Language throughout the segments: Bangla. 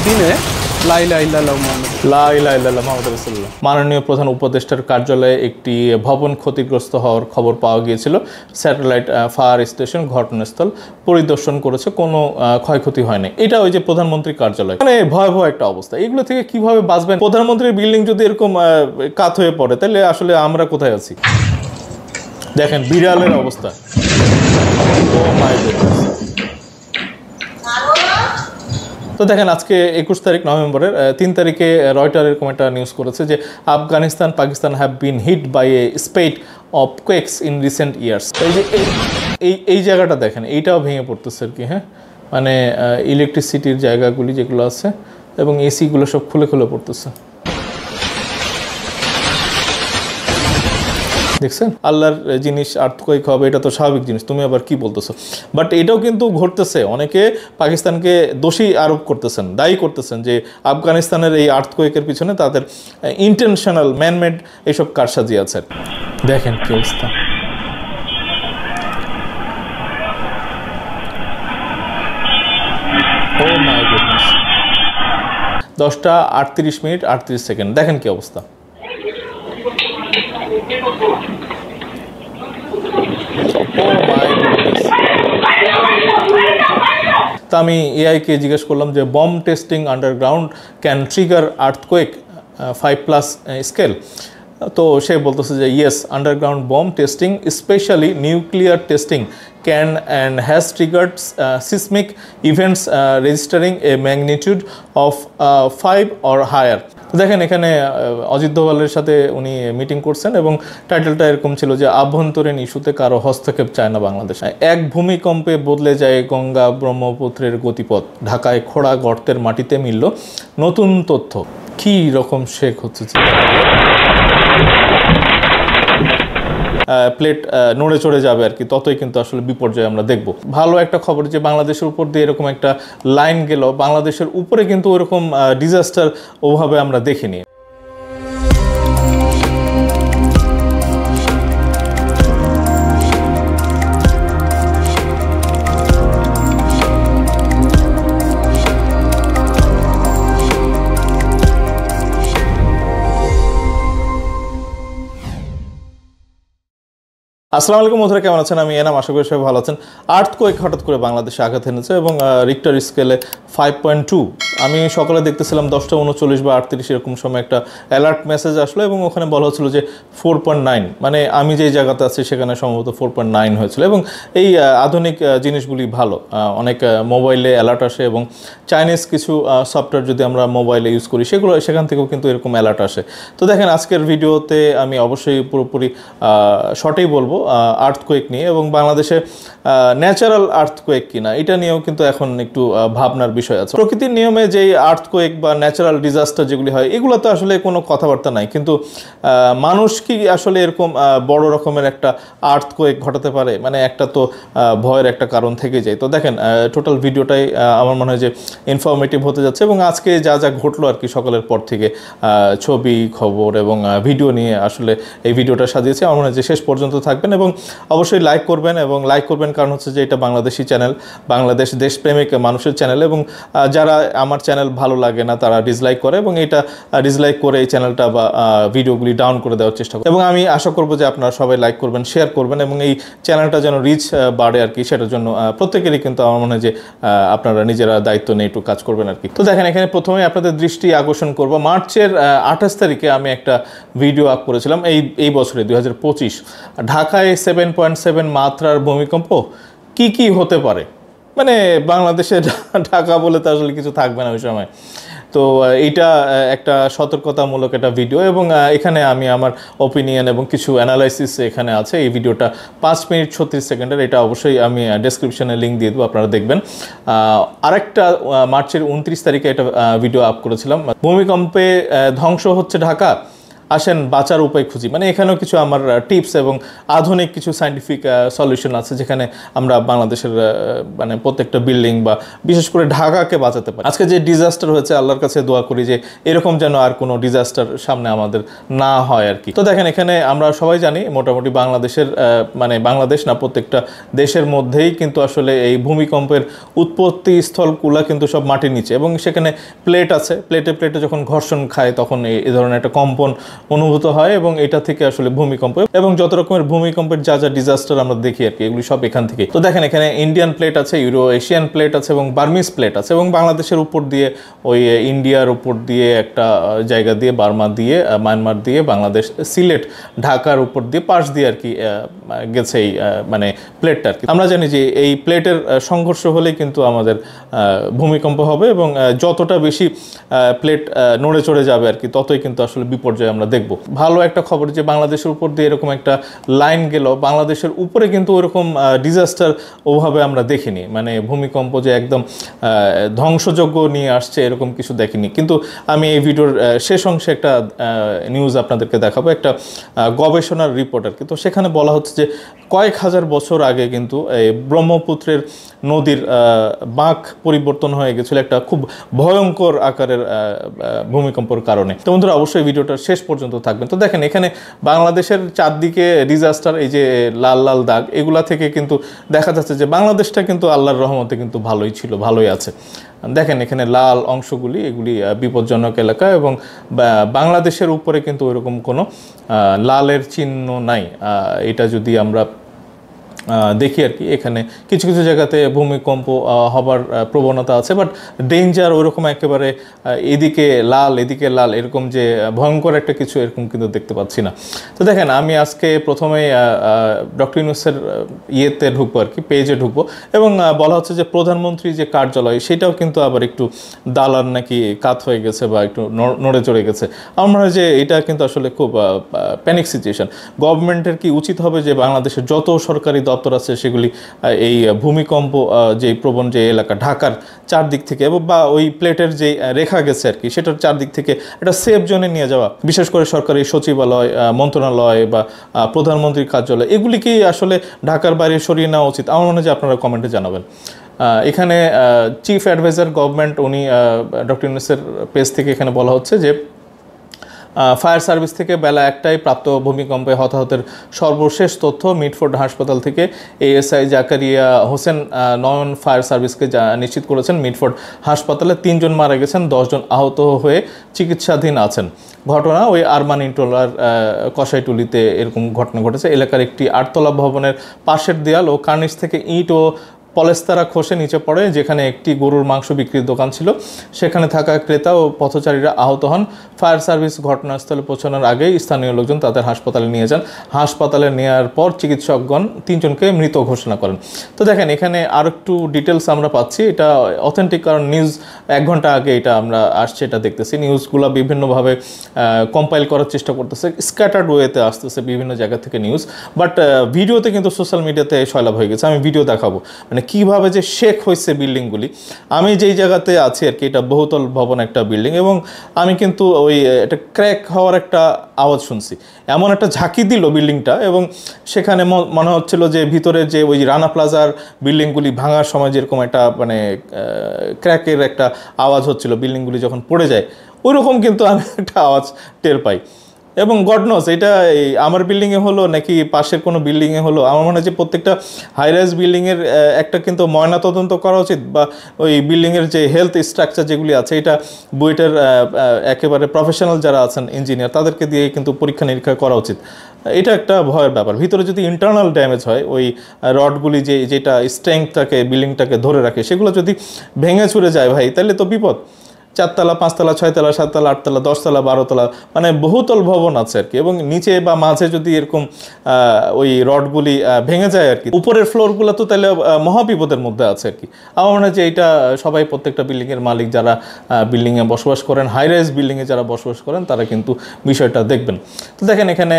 দিনে লা ইলাহা ইল্লাল্লাহু মুহাম্মাদুর রাসূলুল্লাহ। মাননীয় প্রধান উপদেষ্টার কার্যালয়ে একটি ভবন ক্ষতিগ্রস্ত হওয়ার খবর পাওয়া গিয়েছিল। স্যাটেলাইট ফায়ার স্টেশন ঘটনাস্থল পরিদর্শন করেছে, কোনো ক্ষয়ক্ষতি হয়নি। এটা ওই যে প্রধানমন্ত্রীর কার্যালয়, মানে ভয়াবহ একটা অবস্থা। এগুলো থেকে কিভাবে বাঁচবেন? প্রধানমন্ত্রীর বিল্ডিং যদি এরকম কাত হয়ে পড়ে তাহলে আসলে আমরা কোথায় আছি? দেখেন বিড়ালের অবস্থা। ও মাই গডনেস। তো দেখেন আজকে 21 তারিখ নভেম্বরের 3 তারিখে রয়টার এরকম একটা নিউজ করেছে যে Afghanistan Pakistan have been hit by a spate of quakes in recent years. এই যে এই জায়গাটা দেখেন, এইটাও ভেঙে পড়তেছে আর কি। হ্যাঁ, মানে ইলেকট্রিসিটির জায়গাগুলি যেগুলো আছে এবং এসিগুলো সব খুলে খুলে পড়তেছে। দেখছেন, আল্লাহর জিনিস আর্থকোয়েক হবে, এটা তো স্বাভাবিক জিনিস, তুমি আবার কি বলতেছো? বাট এটাও কিন্তু ঘটতেছে। অনেকে পাকিস্তানকে দোষী আরোপ করতেছেন, দায়ী করতেছেন যে আফগানিস্তানের এই আর্থকোয়েকের পিছনে তাদের ইন্টেনশনাল ম্যানমেড এইসব কারসাজি আছে। দেখেন কি অবস্থা। ও মাই গুডনেস। 10টা 38 মিনিট 38 সেকেন্ড, দেখেন কি অবস্থা। তা আমি এআইকে জিজ্ঞেস করলাম যে bomb testing underground can trigger earthquake 5+ scale. তো সে বলতেছে যে yes, underground bomb testing specially nuclear testing can and has triggered seismic events registering a magnitude of 5 or higher. দেখেন এখানে অজিত দোভালের সাথে উনি মিটিং করছেন এবং টাইটেলটা এরকম ছিল যে আভ্যন্তরীণ ইস্যুতে কারো হস্তক্ষেপ চায় না বাংলাদেশ। এক ভূমিকম্পে বদলে যায় গঙ্গা ব্রহ্মপুত্রের গতিপথ, ঢাকায় খোঁড়া গর্তের মাটিতে মিলল নতুন তথ্য। কি রকম শেখ হচ্ছে, প্লেট নড়ে চড়ে যাবে আর কি, ততই কিন্তু আসলে বিপর্যয় আমরা দেখব। ভালো একটা খবর যে বাংলাদেশের উপর দিয়ে এরকম একটা লাইন গেল, বাংলাদেশের উপরে কিন্তু ওরকম ডিজাস্টার ওভাবে আমরা দেখিনি। আসসালামু আলাইকুম বন্ধুরা, কেমন আছেন? আমি এনাম, আশা করি সবাই ভালো আছেন। আর্থকোয়েক হঠাৎ করে বাংলাদেশে আঘাত এনেছে এবং রিক্টার স্কেলে 5.2। আমি সকালে দেখতেছিলাম 10টা 39 বা 38 এরকম সময় একটা অ্যালার্ট মেসেজ আসলো এবং ওখানে বলা হচ্ছিল যে 4.9, মানে আমি যেই জায়গাতে আছি সেখানে সম্ভবত 4.9 হয়েছিল। এবং এই আধুনিক জিনিসগুলি ভালো, অনেক মোবাইলে অ্যালার্ট আসে এবং চাইনিজ কিছু সফটওয়্যার যদি আমরা মোবাইলে ইউজ করি সেখান থেকেও কিন্তু এরকম অ্যালার্ট আসে। তো দেখেন আজকের ভিডিওতে আমি অবশ্যই পুরোপুরি শর্টেই বলবো আর্থকোয়েক নিয়ে, এবং বাংলাদেশে ন্যাচারাল আর্থকোয়েক কিনা এটা নিয়েও কিন্তু এখন একটু ভাবনার বিষয় আছে। প্রকৃতির নিয়মে যেই আর্থকোয়েক বা ন্যাচারাল ডিজাস্টার যেগুলি হয় এগুলো তো আসলে কোনো কথাবার্তা নাই, কিন্তু মানুষ কি আসলে এরকম বড় রকমের একটা আর্থকোয়েক ঘটাতে পারে? মানে একটা তো ভয়ের একটা কারণ থেকে যায়। তো দেখেন টোটাল ভিডিওটাই আমার মনে হয় যে ইনফরমেটিভ হতে যাচ্ছে এবং আজকে যা যা ঘটলো আর কি সকালের পর থেকে ছবি খবর এবং ভিডিও নিয়ে আসলে এই ভিডিওটা সাজিয়েছি। আমার মনে হয় যে শেষ পর্যন্ত থাকবেন এবং অবশ্যই লাইক করবেন, এবং লাইক করবেন কারণ হচ্ছে যে এটা বাংলাদেশি চ্যানেল, বাংলাদেশ দেশপ্রেমিক মানুষের চ্যানেল, এবং যারা আমার চ্যানেল ভালো লাগে না তারা ডিসলাইক করে এবং এটা ডিসলাইক করে এই চ্যানেলটা বা ভিডিওগুলি ডাউন করে দেওয়ার চেষ্টা করে। এবং আমি আশা করব যে আপনারা সবাই লাইক করবেন, শেয়ার করবেন এবং এই চ্যানেলটা যেন রিচ বাড়ে আর কি, সেটার জন্য প্রত্যেকেরই কিন্তু আমার মনে হয় যে আপনারা নিজেরা দায়িত্ব নিয়ে একটু কাজ করবেন আর কি। তো দেখেন এখানে প্রথমে আপনাদের দৃষ্টি আকর্ষণ করব, মার্চের 28 তারিখে আমি একটা ভিডিও আপ করেছিলাম এই বছরে 2025, ঢাকায় 7.7 মাত্রার ভূমিকম্প কি কি হতে পারে। মানে বাংলাদেশে ঢাকা বলে তো আসলে কিছু থাকবে না ওই সময়। তো এইটা একটা সতর্কতামূলক একটা ভিডিও এবং এখানে আমি আমার ওপিনিয়ন এবং কিছু অ্যানালাইসিস এখানে আছে। এই ভিডিওটা 5 মিনিট 36 সেকেন্ডের, এটা অবশ্যই আমি ডেসক্রিপশনে লিঙ্ক দিয়ে দেবো, আপনারা দেখবেন। আরেকটা মার্চের 29 তারিখে একটা ভিডিও আপ করেছিলাম, ভূমিকম্পে ধ্বংস হচ্ছে ঢাকা, আসেন বাঁচার উপায় খুঁজি। মানে এখানেও কিছু আমার টিপস এবং আধুনিক কিছু সায়েন্টিফিক সলিউশন আছে, যেখানে আমরা বাংলাদেশের মানে প্রত্যেকটা বিল্ডিং বা বিশেষ করে ঢাকাকে বাঁচাতে পারি। আজকে যে ডিজাস্টার হয়েছে, আল্লাহর কাছে দোয়া করি যে এরকম যেন আর কোনো ডিজাস্টার সামনে আমাদের না হয় আর কি। তো দেখেন এখানে আমরা সবাই জানি মোটামুটি বাংলাদেশের মানে বাংলাদেশ না, প্রত্যেকটা দেশের মধ্যেই কিন্তু আসলে এই ভূমিকম্পের উৎপত্তি স্থলগুলা কিন্তু সব মাটির নিচে, এবং সেখানে প্লেট আছে, প্লেটে প্লেটে যখন ঘর্ষণ খায় তখন এই ধরনের একটা কম্পন অনুভূত হয়, এবং এটা থেকে আসলে ভূমিকম্প এবং যত রকমের ভূমিকম্পের যা যা ডিজাস্টার আমরা দেখি আর কি, এগুলি সব এখান থেকে। তো দেখেন এখানে ইন্ডিয়ান প্লেট আছে, ইউরো এশিয়ান প্লেট আছে এবং বার্মিস প্লেট আছে, এবং বাংলাদেশের উপর দিয়ে ওই ইন্ডিয়ার উপর দিয়ে একটা জায়গা দিয়ে বার্মা দিয়ে মায়ানমার দিয়ে বাংলাদেশ সিলেট ঢাকার উপর দিয়ে পাশ দিয়ে আর কি গেছে এই মানে প্লেটটা আর কি। আমরা জানি যে এই প্লেটের সংঘর্ষ হলেই কিন্তু আমাদের ভূমিকম্প হবে, এবং যতটা বেশি প্লেট নড়ে চড়ে যাবে আর কি, ততই কিন্তু আসলে বিপর্যয় আমরা দেখব। ভালো একটা খবর যে বাংলাদেশের উপর দিয়ে এরকম একটা লাইন গেল, বাংলাদেশের উপরে কিন্তু ওরকম ডিজাস্টার ওভাবে আমরা দেখিনি, মানে ভূমিকম্প যে একদম ধ্বংসযজ্ঞ নিয়ে আসছে এরকম কিছু দেখিনি। কিন্তু আমি এই ভিডিওর শেষ অংশে একটা নিউজ আপনাদেরকে দেখাবো, একটা গবেষণার রিপোর্ট আর কি। তো সেখানে বলা হচ্ছে যে কয়েক হাজার বছর আগে কিন্তু এই ব্রহ্মপুত্রের নদীর বাঁক পরিবর্তন হয়ে গেছিল একটা খুব ভয়ঙ্কর আকারের ভূমিকম্পের কারণে। তো বন্ধুরা অবশ্যই ভিডিওটার শেষ পর্যন্ত থাকবেন। তো দেখেন এখানে বাংলাদেশের চারদিকে ডিজাস্টার, এই যে লাল লাল দাগ, এগুলা থেকে কিন্তু দেখা যাচ্ছে যে বাংলাদেশটা কিন্তু আল্লাহর রহমতে কিন্তু ভালোই ছিল, ভালোই আছে। দেখেন এখানে লাল অংশগুলি, এগুলি বিপজ্জনক এলাকা, এবং বাংলাদেশের উপরে কিন্তু ওইরকম কোনো লালের চিহ্ন নাই। এটা যদি আমরা দেখি আর কি, এখানে কিছু কিছু জায়গাতে ভূমিকম্প হবার প্রবণতা আছে, বাট ডেঞ্জার ওইরকম একেবারে এদিকে লাল এরকম যে ভয়ঙ্কর একটা কিছু এরকম কিন্তু দেখতে পাচ্ছি না। তো দেখেন আমি আজকে প্রথমে ডক্টর ইউনূসের ইয়েতে ঢুকবো আর কি, পেজে ঢুকবো, এবং বলা হচ্ছে যে প্রধানমন্ত্রী যে কার্যালয় সেটাও কিন্তু আবার একটু দালান নাকি কাত হয়ে গেছে বা একটু নড়ে চড়ে গেছে। আমার মনে হয় যে এটা কিন্তু আসলে খুব প্যানিক সিচুয়েশন। গভর্নমেন্টের কি উচিত হবে যে বাংলাদেশের যত সরকারি দপ্তর আছে সেগুলি এই ভূমিকম্প যে প্রবণ যে এলাকা ঢাকার চারদিক থেকে বা ওই প্লেটের যে রেখা গেছে আর কি, সেটার চারদিক থেকে একটা সেফ জোনে নিয়ে যাওয়া, বিশেষ করে সরকারি সচিবালয়, মন্ত্রণালয় বা প্রধানমন্ত্রীর কার্যালয়, এগুলি কি আসলে ঢাকার বাইরে সরিয়ে নেওয়া উচিত? আমার মনে হয় যে আপনারা কমেন্টে জানাবেন। এখানে চিফ অ্যাডভাইজার গভর্নমেন্ট, উনি ডক্টর ইউনূসের পেজ থেকে এখানে বলা হচ্ছে যে ফায়ার সার্ভিস থেকে বেলা 1টায় প্রাপ্ত ভূমিকম্পে হতাহতের সর্বশেষ তথ্য মিটফোর্ড হাসপাতাল থেকে এএসআই জাকারিয়া হোসেন নয়ন ফায়ার সার্ভিসকে নিশ্চিত করেছেন মিটফোর্ড হাসপাতালে 3 জন মারা গেছেন, 10 জন আহত হয়ে চিকিৎসাধীন আছেন। ঘটনা ওই আরমানিটোলার কসাইটুলিতে এরকম ঘটনা ঘটেছে। এলাকার একটি 8তলা ভবনের পাশের দেয়াল ও কার্নিশ থেকে ইট ও পলেস্তারা খসে নিচে পড়ে, যেখানে একটি গরুর মাংস বিক্রির দোকান ছিল। সেখানে থাকা ক্রেতা ও পথচারীরা আহত হন। ফায়ার সার্ভিস ঘটনাস্থলে পৌঁছানোর আগেই স্থানীয় লোকজন তাদের হাসপাতালে নিয়ে যান। হাসপাতালে নেওয়ার পর চিকিৎসকগণ 3 জনকে মৃত ঘোষণা করেন। তো দেখেন এখানে আর একটু ডিটেলস আমরা পাচ্ছি, এটা অথেন্টিক, কারণ নিউজ 1 ঘন্টা আগে এটা আমরা আসছে, এটা দেখতেছি। নিউজগুলো বিভিন্নভাবে কম্পাইল করার চেষ্টা করতেছে, স্ক্যাটার্ড ওয়েতে আসতেছে বিভিন্ন জায়গা থেকে নিউজ, বাট ভিডিওতে কিন্তু সোশ্যাল মিডিয়াতে সয়লাভ হয়ে গেছে। আমি ভিডিও দেখাবো মানে কীভাবে যে শেক হয়েছে বিল্ডিংগুলি। আমি যেই জায়গাতে আছি আর কি, এটা বহুতল ভবন একটা বিল্ডিং, এবং আমি কিন্তু ওই এটা ক্র্যাক হওয়ার একটা আওয়াজ শুনছি, এমন একটা ঝাঁকি দিল বিল্ডিংটা, এবং সেখানে মনে হচ্ছিল যে ভিতরে যে ওই রানা প্লাজার বিল্ডিংগুলি ভাঙার সময় যেরকম একটা মানে ক্র্যাকের একটা আওয়াজ হচ্ছিল বিল্ডিংগুলি যখন পড়ে যায়, ওইরকম কিন্তু আমি একটা আওয়াজ টের পাই। এবং গড নোস এটা আমার বিল্ডিংয়ে হলো নাকি পাশের কোনো বিল্ডিংয়ে হলো, আমার মনে হয় যে প্রত্যেকটা হাইরাইজ বিল্ডিংয়ের একটা কিন্তু ময়নাতদন্ত করা উচিত, বা ওই বিল্ডিংয়ের যে হেলথ স্ট্রাকচার যেগুলি আছে, এটা বুয়েটের একেবারে প্রফেশনাল যারা আছেন ইঞ্জিনিয়ার, তাদেরকে দিয়ে কিন্তু পরীক্ষা নিরীক্ষা করা উচিত। এটা একটা ভয়ের ব্যাপার। ভিতরে যদি ইন্টারনাল ড্যামেজ হয়, ওই রডগুলি যেটা স্ট্রেংথটাকে বিল্ডিংটাকে ধরে রাখে, সেগুলো যদি ভেঙে চুরে যায় ভাই, তাহলে তো বিপদ। 4 তলা 5 তলা 6 তলা 7 তলা 8 তলা 10 তলা 12 তলা মানে বহুতল ভবন আছে আর কি, এবং নিচে বা মাঝে যদি এরকম ওই রডগুলি ভেঙে যায় আর কি, উপরের ফ্লোরগুলো তো তাহলে মহাবিপদের মধ্যে আছে আর কি। আমার মনে হয় যে এটা সবাই, প্রত্যেকটা বিল্ডিংয়ের মালিক যারা বিল্ডিংয়ে বসবাস করেন, হাই রাইজ বিল্ডিংয়ে যারা বসবাস করেন, তারা কিন্তু বিষয়টা দেখবেন। তো দেখেন এখানে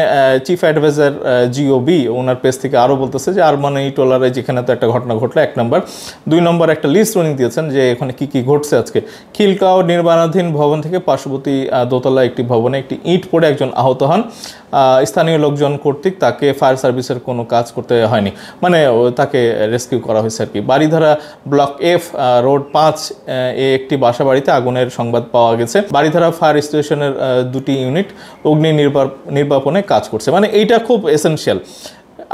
চিফ অ্যাডভাইজার জিওবি ওনার পেজ থেকে আরও বলতেছে যে আরমানিটোলারে যেখানে তো একটা ঘটনা ঘটলো, 1 নম্বর 2 নম্বর একটা লিস্ট উনি দিয়েছেন যে এখানে কী কী ঘটছে আজকে। খিলগাঁও নির্মাণাধীন ভবন থেকে পার্শ্ববর্তী দোতলা একটি ভবনে একটি ইট পড়ে একজন আহত হন। স্থানীয় লোকজন কর্তৃক তাকে ফায়ার সার্ভিসের কোনো কাজ করতে হয়নি, মানে তাকে রেস্কিউ করা হয়েছে আর কি। বাড়িধারা ব্লক এফ রোড 5 এ একটি বাসা বাড়িতে আগুনের সংবাদ পাওয়া গেছে। বাড়িধারা ফায়ার স্টেশনের 2টি ইউনিট অগ্নি নির্বাপনে কাজ করছে। মানে এইটা খুব এসেনশিয়াল।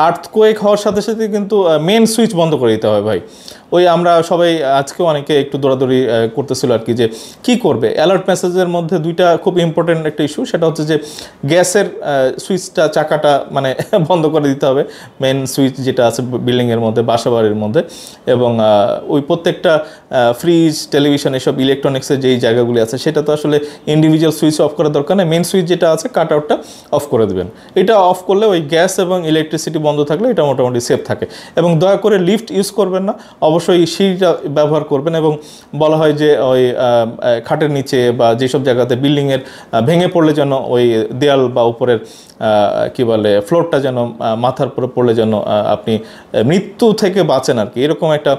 আর্থকোয়েক হওয়ার সাথে সাথে কিন্তু মেন সুইচ বন্ধ করে দিতে হবে ভাই। ওই আমরা সবাই আজকেও অনেকে একটু দৌড়াদৌড়ি করতেছিল আর কি, যে কি করবে। অ্যালার্ট মেসেজের মধ্যে দুইটা খুব ইম্পর্টেন্ট একটা ইস্যু, সেটা হচ্ছে যে গ্যাসের সুইচটা চাকাটা মানে বন্ধ করে দিতে হবে, মেন সুইচ যেটা আছে বিল্ডিংয়ের মধ্যে, বাসাবাড়ির মধ্যে। এবং ওই প্রত্যেকটা ফ্রিজ, টেলিভিশন, এসব ইলেকট্রনিক্সের যেই জায়গাগুলি আছে সেটা তো আসলে ইন্ডিভিজুয়াল সুইচ অফ করার দরকার নেই, মেন সুইচ যেটা আছে কাট আউটটা অফ করে দেবেন। এটা অফ করলে ওই গ্যাস এবং ইলেকট্রিসিটি বন্ধ থাকলে এটা মোটামুটি সেফ থাকে। এবং দয়া করে লিফট ইউজ করবেন না, অবশ্যই সিঁড়িটা ব্যবহার করবেন। এবং বলা হয় যে ওই খাটের নিচে বা যেসব জায়গাতে বিল্ডিংয়ের ভেঙে পড়লে যেন ওই দেয়াল বা উপরের কি বলে ফ্লোরটা যেন মাথার উপরে পড়লে যেন আপনি মৃত্যু থেকে বাঁচেন আর কি, এরকম একটা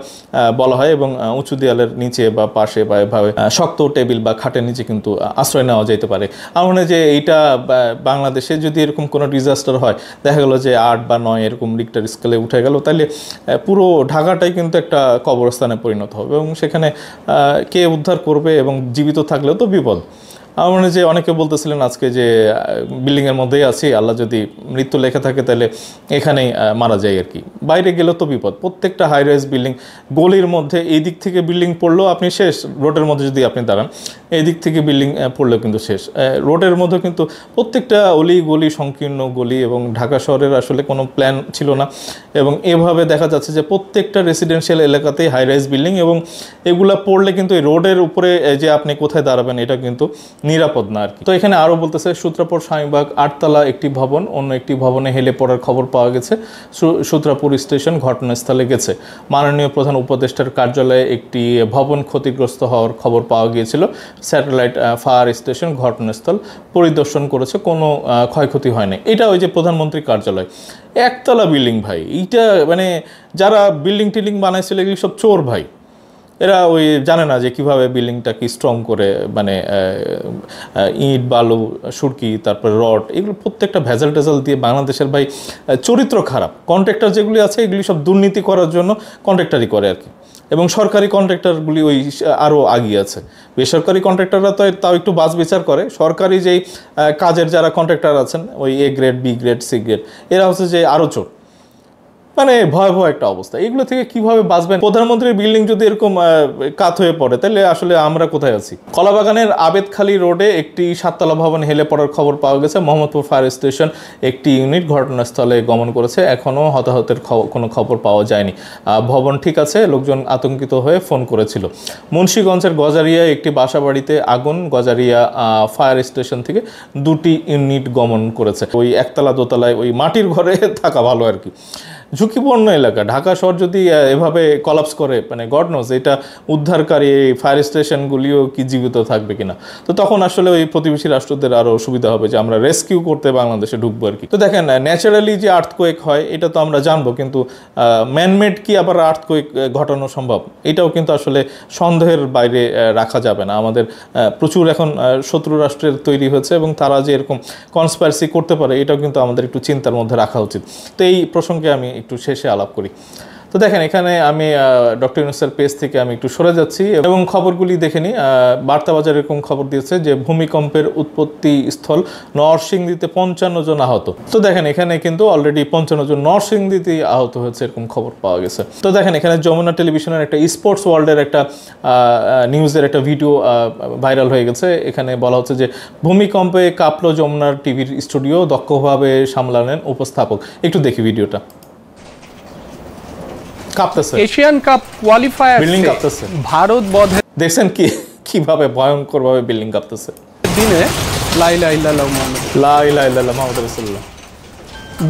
বলা হয়। এবং উঁচু দেয়ালের নিচে বা পাশে বা এভাবে শক্ত টেবিল বা খাটের নিচে কিন্তু আশ্রয় নেওয়া যেতে পারে। আমার মনে হয় যে এইটা বাংলাদেশে যদি এরকম কোনো ডিজাস্টার হয়, দেখা গেলো যে 8 বা 9 এরকম রিক্টার স্কেলে উঠে গেল, তাহলে পুরো ঢাকাটাই কিন্তু একটা কবরস্থানে পরিণত হবে। এবং সেখানে কে উদ্ধার করবে, এবং জীবিত থাকলেও তো বিপদ। আমার মনে হয় যে অনেকে বলতেছিলেন আজকে যে বিল্ডিংয়ের মধ্যেই আছি, আল্লাহ যদি মৃত্যু লেখা থাকে তাহলে এখানেই মারা যায় আর কি, বাইরে গেলেও তো বিপদ। প্রত্যেকটা হাই রাইজ বিল্ডিং, গলির মধ্যে এই দিক থেকে বিল্ডিং পড়লেও আপনি শেষ, রোডের মধ্যে যদি আপনি দাঁড়ান এই দিক থেকে বিল্ডিং পড়লেও কিন্তু শেষ। রোডের মধ্যে কিন্তু প্রত্যেকটা অলি গলি, সংকীর্ণ গলি, এবং ঢাকা শহরের আসলে কোনো প্ল্যান ছিল না। এবং এভাবে দেখা যাচ্ছে যে প্রত্যেকটা রেসিডেন্সিয়াল এলাকাতেই হাই রাইজ বিল্ডিং, এবং এগুলা পড়লে কিন্তু এই রোডের উপরে যে আপনি কোথায় দাঁড়াবেন এটা কিন্তু নিরাপদ না আর কি। তো এখানে আরও বলতেছে, সূত্রাপুর শাহীবাগ 8 তলা একটি ভবন, অন্য একটি ভবনে হেলে পড়ার খবর পাওয়া গেছে। সূত্রাপুর স্টেশন ঘটনাস্থলে গেছে। মাননীয় প্রধান উপদেষ্টার কার্যালয়ে একটি ভবন ক্ষতিগ্রস্ত হওয়ার খবর পাওয়া গিয়েছিল। স্যাটেলাইট ফায়ার স্টেশন ঘটনাস্থল পরিদর্শন করেছে, কোনো ক্ষয়ক্ষতি হয়নি। এটা ওই যে প্রধানমন্ত্রীর কার্যালয়, 1 তলা বিল্ডিং ভাই। এইটা মানে যারা বিল্ডিং টিল্ডিং বানাইছিল এগুলি সব চোর ভাই, এরা ওই জানে না যে কীভাবে বিল্ডিংটাকে স্ট্রং করে, মানে ইট, বালু, সুরকি, তারপরে রড, এগুলো প্রত্যেকটা ভেজাল টেজাল দিয়ে বাংলাদেশের ভাই চরিত্র খারাপ। কন্ট্রাক্টর যেগুলি আছে এগুলি সব দুর্নীতি করার জন্য কন্ট্রাক্টারই করে আর কি। এবং সরকারি কন্ট্রাক্টরগুলি ওই আরও আগিয়ে আছে। বেসরকারি কন্ট্রাক্টররা তো তাও একটু বাছ বিচার করে, সরকারি যেই কাজের যারা কন্ট্রাক্টর আছেন ওই A grade, B grade, C grade, এরা হচ্ছে যে আরও চোর। মানে ভয়াবহ একটা অবস্থা। এগুলো থেকে কিভাবে বাঁচবেন? প্রধানমন্ত্রীর বিল্ডিং যদি এরকম কাত হয়ে পড়ে তাহলে আসলে আমরা কোথায় আছি? কলাবাগানের আবেদখালী রোডে একটি 7 তলা ভবন হেলে পড়ার খবর পাওয়া গেছে। মোহাম্মদপুর ফায়ার স্টেশন একটি ইউনিট ঘটনাস্থলে গমন করেছে। এখনও হতাহতের কোনো খবর পাওয়া যায়নি। ভবন ঠিক আছে, লোকজন আতঙ্কিত হয়ে ফোন করেছিল। মুন্সিগঞ্জের গজারিয়ায় একটি বাসা বাড়িতে আগুন, গজারিয়া ফায়ার স্টেশন থেকে 2টি ইউনিট গমন করেছে। ওই 1 তলা 2 তলায় ওই মাটির ঘরে থাকা ভালো আর কি। ঝুঁকিপূর্ণ এলাকা। ঢাকা শহর যদি এভাবে কলাপস করে, মানে গড নোজ এটা উদ্ধারকারী ফায়ার স্টেশনগুলিও কি জীবিত থাকবে কিনা। তো তখন আসলে ওই প্রতিবেশী রাষ্ট্রদের আরও সুবিধা হবে যে আমরা রেস্কিউ করতে বাংলাদেশে ঢুকবো আর কি। তো দেখেন, ন্যাচারালি যে আর্থকোয়েক হয় এটা তো আমরা জানবো, কিন্তু ম্যানমেড কি আবার আর্থকোয়েক ঘটানো সম্ভব, এটাও কিন্তু আসলে সন্দেহের বাইরে রাখা যাবে না। আমাদের প্রচুর এখন শত্রু রাষ্ট্রের তৈরি হয়েছে, এবং তারা যে এরকম কনস্পাইরেসি করতে পারে এটাও কিন্তু আমাদের একটু চিন্তার মধ্যে রাখা উচিত। তো এই প্রসঙ্গে আমি একটু শেষে আলাপ করি। তো দেখেন, এখানে আমি ডক্টর ইউনূসের পেজ থেকে আমি একটু সরে যাচ্ছি এবং খবরগুলি দেখে নিই। বার্তাবাজার এরকম খবর দিয়েছে যে ভূমিকম্পের উৎপত্তি স্থল নরসিংদীতে 55 জন আহত। তো দেখেন, এখানে কিন্তু অলরেডি 55 জন নরসিংদীতে আহত হয়েছে এরকম খবর পাওয়া গেছে। তো দেখেন, এখানে যমুনা টেলিভিশনের একটা স্পোর্টস ওয়ার্ল্ডের একটা নিউজের একটা ভিডিও ভাইরাল হয়ে গেছে। এখানে বলা হচ্ছে যে ভূমিকম্পে কাঁপলো যমুনার টিভির স্টুডিও, দক্ষভাবে সামলালেন উপস্থাপক। একটু দেখি ভিডিওটা। এশিয়ান কাপ কোয়ালিফায়ার বিল্ডিং কাঁপতেছে, ভারত বধে দেখছেন কিভাবে ভয়ঙ্কর ভাবে বিল্ডিং কাঁপতেছে। দিনে লা ইলাহা ইল্লাল্লাহু মুহাম্মাদুর রাসূলুল্লাহ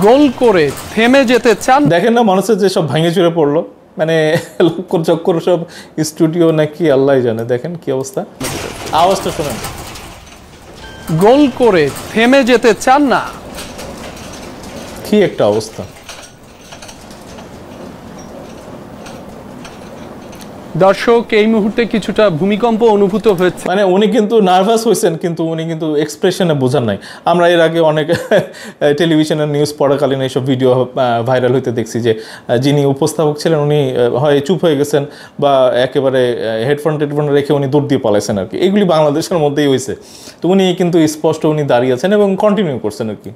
গোল করে থেমে যেতে চান। দেখেন না, মানুষের যে সব ভেঙে চুরে পড়লো, মানে লক্কর চক্কর সব স্টুডিও নাকি আল্লাহ জানে। দেখেন কি অবস্থা, আওয়াজটা শোনেন। গোল করে থেমে যেতে চান না, কি একটা অবস্থা। দর্শক এই মুহূর্তে কিছুটা ভূমিকম্প অনুভূত হচ্ছে। মানে উনি কিন্তু নার্ভাস হয়েছেন, কিন্তু উনি কিন্তু এক্সপ্রেশনে বোঝান নাই। আমরা এর আগে অনেক টেলিভিশনের নিউজ পড়াকালীন এইসব ভিডিও ভাইরাল হইতে দেখছি যে যিনি উপস্থাপক ছিলেন উনি হয় চুপ হয়ে গেছেন বা একেবারে হেডফোন রেখে উনি দূর দিয়ে পালাইছেন আর কি। এগুলি বাংলাদেশের মধ্যেই হয়েছে। তো উনি কিন্তু স্পষ্ট উনি দাঁড়িয়ে আছেন এবং কন্টিনিউ করছেন আর কি।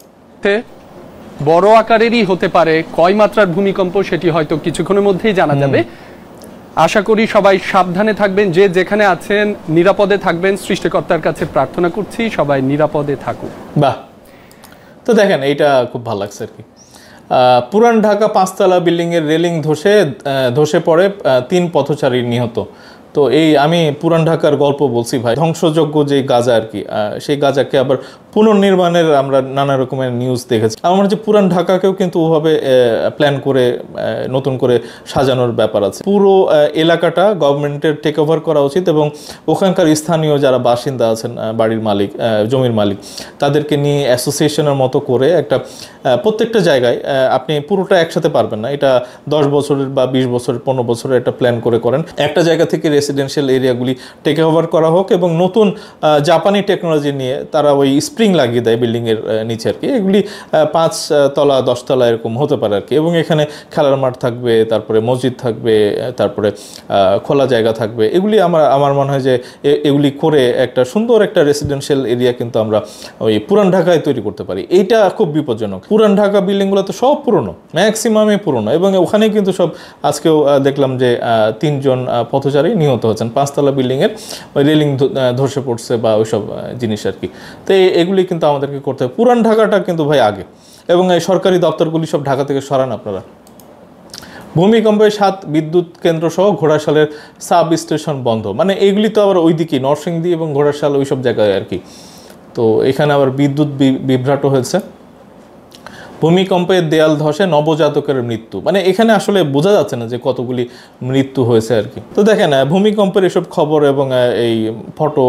বড় আকারেরই হতে পারে, কয় মাত্রার ভূমিকম্প সেটি হয়তো কিছুক্ষণের মধ্যেই জানা যাবে। আশা করি সবাই সাবধানে থাকবেন, যে যেখানে আছেন নিরাপদে থাকবেন। সৃষ্টিকর্তার কাছে প্রার্থনা করছি সবাই নিরাপদে থাকুক। বাহ, তো দেখেন এইটা খুব ভালো লাগছে আর কি। পুরান ঢাকা 5তলা বিল্ডিংয়ের রেলিং ধসে পড়ে 3 পথচারী নিহত। তো এই আমি পুরান ঢাকার গল্প বলছি ভাই। ধ্বংসযোগ্য যে গাজা আর কি, সেই গাজাকে আবার পুনর্নির্মাণের আমরা নানা রকমের নিউজ দেখেছি। আমার মনে হচ্ছে পুরান ঢাকাকেও কিন্তু ওভাবে প্ল্যান করে নতুন করে সাজানোর ব্যাপার আছে। পুরো এলাকাটা গভর্নমেন্টের টেক ওভার করা উচিত এবং ওখানকার স্থানীয় যারা বাসিন্দা আছেন, বাড়ির মালিক, জমির মালিক, তাদেরকে নিয়ে অ্যাসোসিয়েশনের মতো করে একটা প্রত্যেকটা জায়গায় আপনি পুরোটা একসাথে পারবেন না, এটা 10 বছরের বা 20 বছরের 15 বছরের একটা প্ল্যান করে করেন। একটা জায়গা থেকে রেসিডেন্সিয়াল এরিয়াগুলি টেক ওভার করা হোক এবং নতুন জাপানি টেকনোলজি নিয়ে তারা ওই স্প্রিং লাগিয়ে দেয় বিল্ডিংয়ের নিচে আর কি। এগুলি 5 তলা 10 তলা এরকম হতে পারে আর কি। এবং এখানে খেলার মাঠ থাকবে, তারপরে মসজিদ থাকবে, তারপরে খোলা জায়গা থাকবে। এগুলি আমার মনে হয় যে এগুলি করে একটা সুন্দর একটা রেসিডেন্সিয়াল এরিয়া কিন্তু আমরা ওই পুরান ঢাকায় তৈরি করতে পারি। এইটা খুব বিপজ্জনক। পুরান ঢাকা বিল্ডিংগুলো তো সব পুরনো, ম্যাক্সিমামই পুরনো, এবং ওখানে কিন্তু সব আজকেও দেখলাম যে 3 জন পথচারী নিহত হচ্ছেন 5তলা বিল্ডিংয়ের ওই রেলিং ধসে পড়ছে বা ওইসব জিনিস আর কি। তো এগুলি কিন্তু আমাদেরকে করতে হবে। পুরান ঢাকাটা কিন্তু ভাই আগে, এবং এই সরকারি দপ্তরগুলি সব ঢাকা থেকে সরান আপনারা। ভূমিকম্পে 7 বিদ্যুৎ কেন্দ্র সহ ঘোড়াশালের সাব স্টেশন বন্ধ। মানে এইগুলি তো আবার ওইদিকে নরসিংদী এবং ঘোড়াশাল ওইসব জায়গায় আর কি। তো এখানে আবার বিদ্যুৎ বিভ্রাট হয়েছে। ভূমিকম্পে দেয়াল ধসে নবজাতকের মৃত্যু। মানে এখানে আসলে বোঝা যাচ্ছে না যে কতগুলি মৃত্যু হয়েছে আর কি। তো দেখেন ভূমিকম্পের এসব খবর এবং এই ফটো,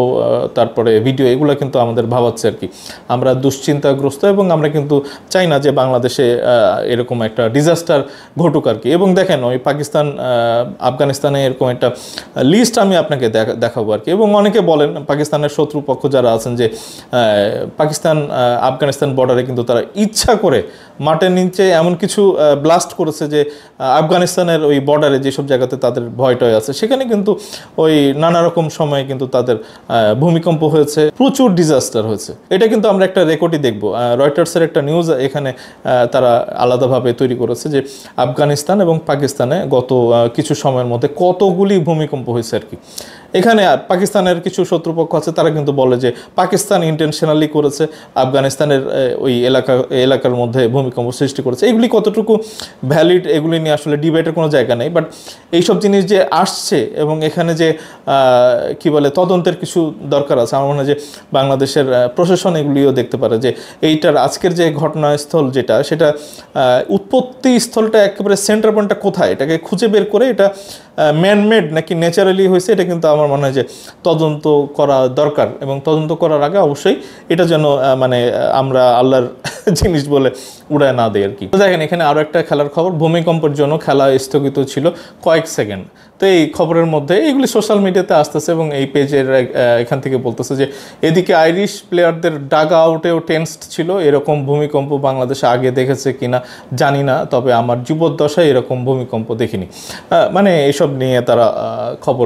তারপরে ভিডিও, এগুলো কিন্তু আমাদের ভাবাচ্ছে আর কি। আমরা দুশ্চিন্তাগ্রস্ত এবং আমরা কিন্তু চাই না যে বাংলাদেশে এরকম একটা ডিজাস্টার ঘটুক আর কি। এবং দেখেন ওই পাকিস্তান আফগানিস্তানে এরকম একটা লিস্ট আমি আপনাকে দেখাবো আর কি। এবং অনেকে বলেন পাকিস্তানের শত্রুপক্ষ যারা আছেন যে পাকিস্তান আফগানিস্তান বর্ডারে কিন্তু তারা ইচ্ছা করে মাটির নিচে এমন কিছু ব্লাস্ট করেছে যে আফগানিস্তানের ওই বর্ডারে যেসব জায়গাতে তাদের ভয়টয় আছে সেখানে কিন্তু ওই নানা রকম সময়ে কিন্তু তাদের ভূমিকম্প হয়েছে, প্রচুর ডিজাস্টার হয়েছে। এটা কিন্তু আমরা একটা রেকর্ডই দেখব। রয়টার্সের একটা নিউজ এখানে তারা আলাদাভাবে তৈরি করেছে যে আফগানিস্তান এবং পাকিস্তানে গত কিছু সময়ের মধ্যে কতগুলি ভূমিকম্প হয়েছে আর কি। এখানে পাকিস্তানের কিছু শত্রুপক্ষ আছে, তারা কিন্তু বলে যে পাকিস্তান ইন্টেনশনালি করেছে, আফগানিস্তানের ওই এলাকার মধ্যে ভূমিকম্প সৃষ্টি করেছে। এগুলি কতটুকু ভ্যালিড, এগুলি নিয়ে আসলে ডিবেটের কোনো জায়গা নেই। বাট এইসব জিনিস যে আসছে এবং এখানে যে কি বলে তদন্তের কিছু দরকার আছে, আমার মনে হয় যে বাংলাদেশের প্রশাসন এগুলিও দেখতে পারে যে এইটার আজকের যে ঘটনাস্থল সেটা উৎপত্তি স্থলটা একেবারে সেন্টার পয়েন্টটা কোথায়, এটাকে খুঁজে বের করে এটা ম্যানমেড নাকি ন্যাচারালি হয়েছে, এটা কিন্তু আমার মনে হয় যে তদন্ত করা দরকার। এবং তদন্ত করার আগে অবশ্যই এটা যেন মানে আমরা আল্লাহর জিনিস বলে উড়ায় না দেয় আর কি। তো দেখেন এখানে আরও একটা খেলার খবর, ভূমিকম্পের জন্য খেলা স্থগিত ছিল কয়েক সেকেন্ড। তো এই খবরের মধ্যে এইগুলি সোশ্যাল মিডিয়াতে আসতেছে এবং এই পেজের এখান থেকে বলতেছে যে এদিকে আইরিশ প্লেয়ারদের ডাগ আউটেও টেন্সড ছিল। এরকম ভূমিকম্প বাংলাদেশে আগে দেখেছে কিনা জানি না, তবে আমার জীবদ্দশায় এরকম ভূমিকম্প দেখিনি। মানে এইসব নিয়ে তারা